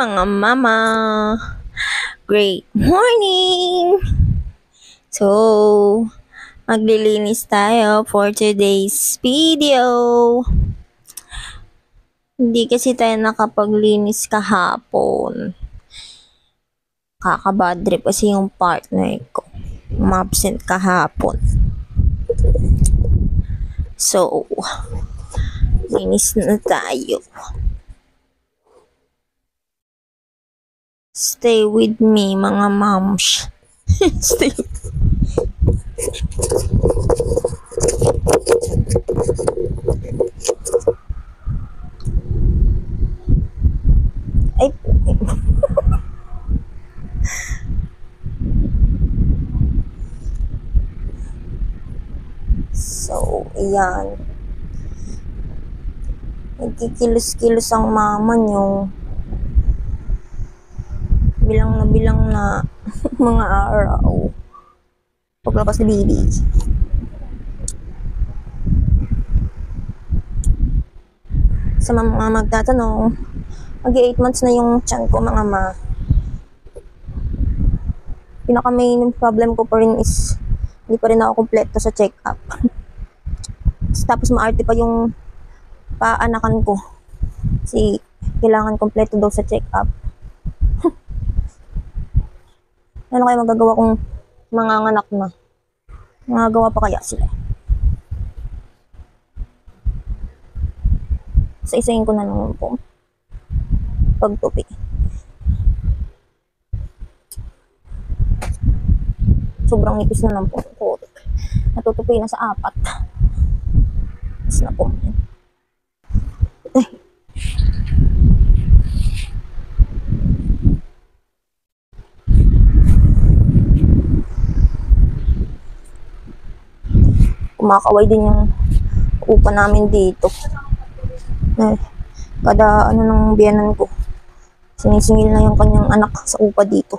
mga mama! Great morning! So, maglilinis tayo for today's video. Hindi kasi tayo nakapaglinis kahapon. Kakabad trip kasi yung partner ko. Umabsent kahapon. So, linis na tayo. Stay with me, mga moms. Stay. Ay, so, ayan. Nagkikilos-kilos ang mama nyo. Bilang na mga araw. Paglabas ni baby. Sa mga magtatanong, mag-8 months na yung tiyan ko, mga ma. Pinaka-main problem ko pa rin is hindi pa rin ako kumpleto sa check-up. Tapos maarte pa yung paanakan ko. Kasi kailangan kumpleto daw sa check-up. Ano kaya magagawa kung manganganak na? Magagawa pa kaya sila? Sa isayin ko na lang po pagtupi. Sobrang nipis na lang po. Natutupi na sa 4. Tapos na po. Kumakaway din yung upa namin dito. Kada ng biyanan ko, sinisingil na yung kanyang anak sa upa dito.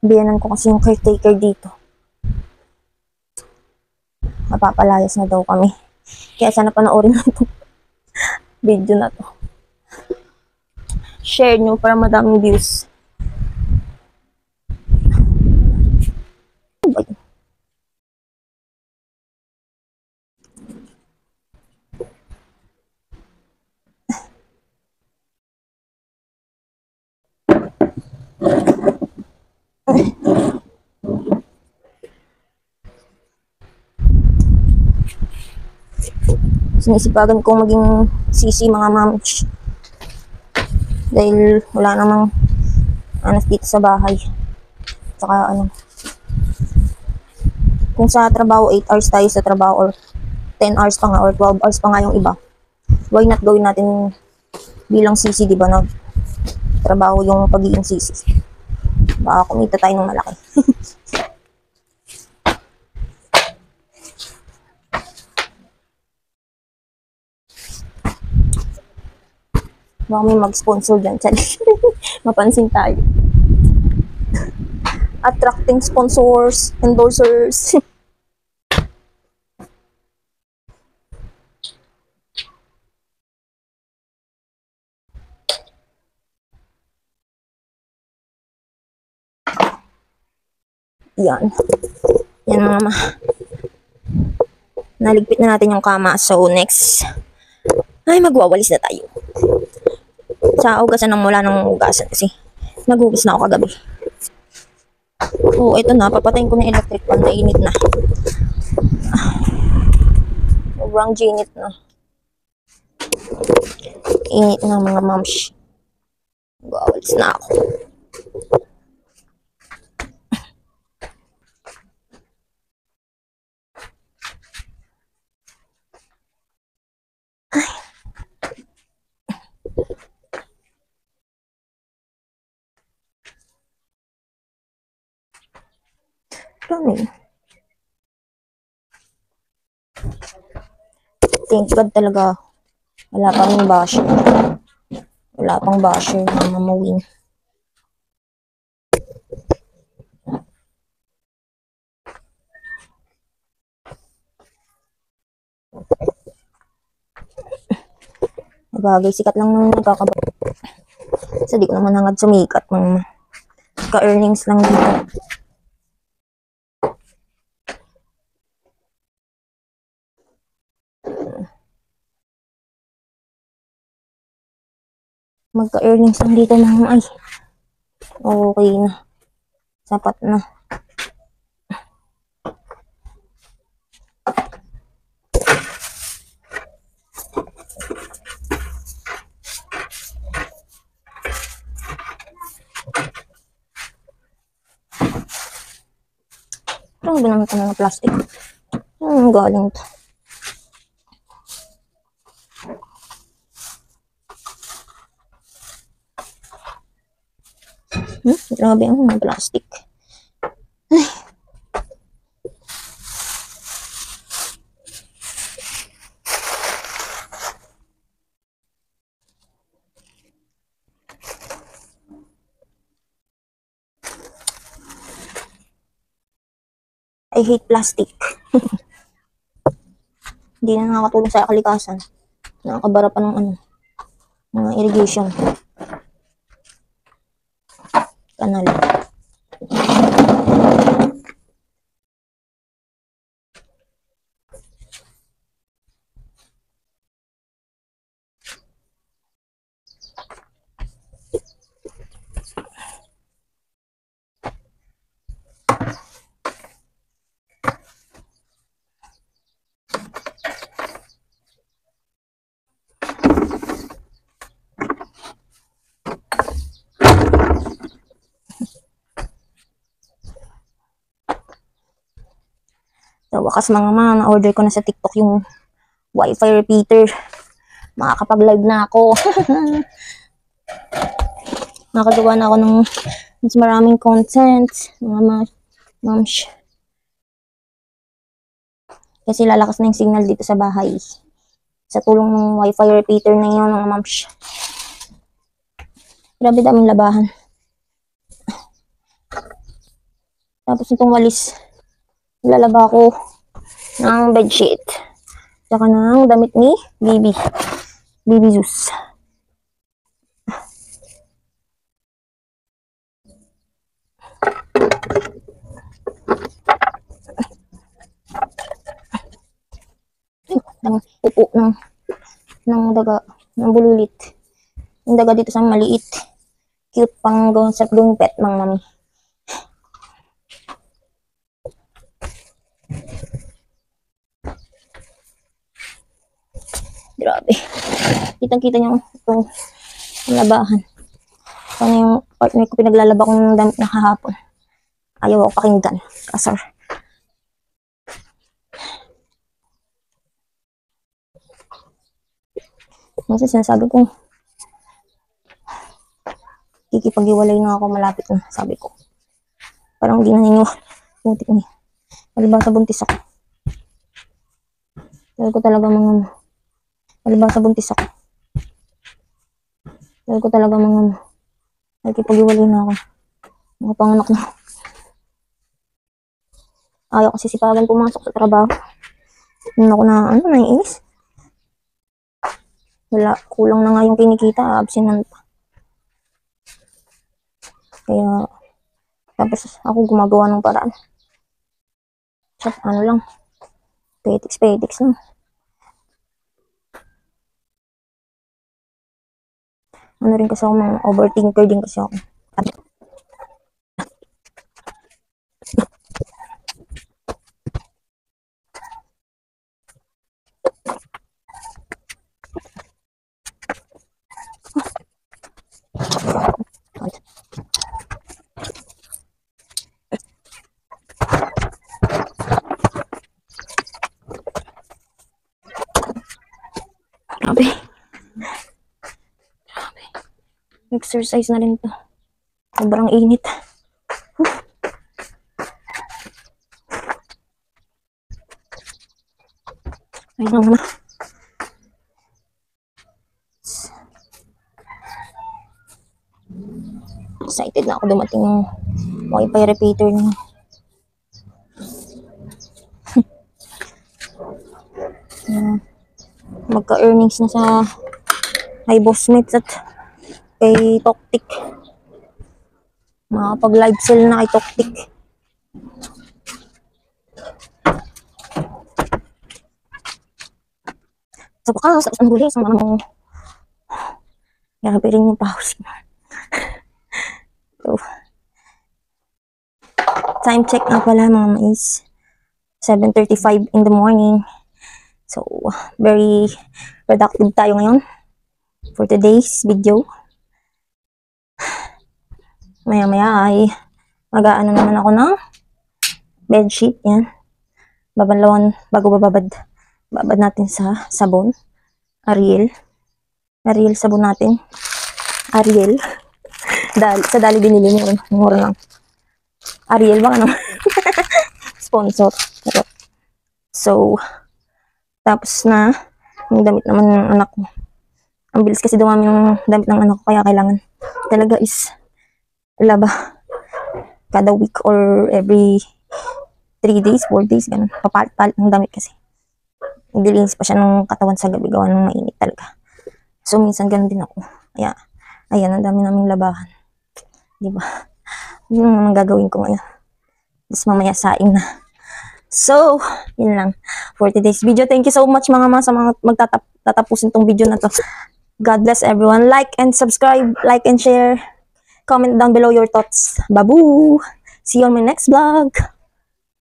Biyanan ko kasi yung caretaker dito. Mapapalayas na daw kami. Kaya sana panoorin na itong video na to. Share nyo para madaming views. Sinisipagan kong maging sisi, mga moms. Dahil wala namang anas dito sa bahay. Tsaka kung sa trabaho 8 hours tayo sa trabaho or 10 hours pa nga or 12 hours pa nga yung iba, why not gawin natin bilang sisi, di ba, na trabaho yung pagiging sisi. Baka kumita tayo ng malaki. Baka may mag-sponsor dyan. Mapansin tayo. Attracting sponsors, endorsers. Yan. Yan, mga naligpit na natin yung kama. So, next. Ay, magwawalis na tayo. Sa ugasan ng mula ng ugasan kasi naghugas na ako kagabi. Oh, ito na. Papatayin ko na electric pan. Nainit na. Sobrang ginit na. Init na, mga moms. Magwawalis na ako. Thank God talaga. Wala pang basher. Wala pang basher na mamawin. Bagay, sikat lang nung nagkakabot. Kasi di ko naman hangad sumikat. Mga ka-earnings lang dito. Magka-earnings lang dito mga ay. Okay na. Sapat na. Ano ba naman ito mga plastic? Galing to. Grabe ang mga plastic. Ay. I hate plastic. Hindi na nakakatulong sa kalikasan. Nakakabara pa ng mga irrigation. Kanal. So, wakas mga na-order ko na sa TikTok yung Wi-Fi repeater. Makakapag-live na ako. Makagawa na ako ng mas maraming content. Mga mams. Kasi lalakas na yung signal dito sa bahay. Sa tulong ng Wi-Fi repeater na yun, mga mams. Grabe daming labahan. Tapos itong walis. Lalaba ko ng bedsheet. Tsaka ng damit ni Baby Zeus. Ang upo ng daga, ng bululit. Yung daga dito sa maliit. Cute pang sa gawing pet, mga mami. Grabe. Kitang-kita niyo itong labahan. Ano yung partner ko pinaglalaba kong damit na kahapon. Ayaw ako pakinggan. Kasar. Kasi sinasabi ko, kikipag-iwalay na ako, malapit na, sabi ko. Parang hindi na ninyo. Putik niya. Malibasa buntis ako. Sabi ko talaga malibasa buntis ako. Sabi ko talaga kikipag-iwalay na ako. Mga panganak na. Ayaw kasi sipagan pumasok sa trabaho. Hindi ako naiinis. Wala, kulang na nga yung kinikita, absent pa. Kaya, tapos ako gumagawa ng paraan. So, lang, petics lang. Rin kasi ako, mga overthinker din kasi ako. Grabe. Exercise na rin to. Sobrang init. Ayun na. Excited na ako dumating yung Wi-Fi repeater niya. Magka-earnings na sa Hi Boss Mates at kay Toktik. Makapag-live sale na kay Toktik. Sa bakas, tapos ang huli sa mga mo. Grabe rin yung pahos. So, time check nga pala mga mais. 7:35 in the morning. So, very productive tayo ngayon for today's video. Maya-maya ay mag-aano naman ako ng bedsheet. Yan. Babanlawan bago bababad. Babad natin sa sabon. Ariel sabon natin. Ariel. Sa dali binili mo. Mura lang. Ariel baka naman. Sponsor. So, tapos na yung damit naman ng anak ko. Ang bilis kasi dumami yung damit ng anak ko, kaya kailangan talaga is laba kada week or every 3 days, 4 days, ganun. Papalit-palit ng damit kasi. Nililinis pa siya ng katawan sa gabi, gawa ng mainit talaga. So, minsan ganun din ako. Kaya, ayan, ang dami naming labahan. Diba? Yun ang gagawin ko ngayon. Tapos mamaya saing na. So, yun lang for today's video. Thank you so much mga sa mga magtatapusin tong video na to. God bless everyone. Like and subscribe, like and share. Comment down below your thoughts. Babu! See you on my next vlog.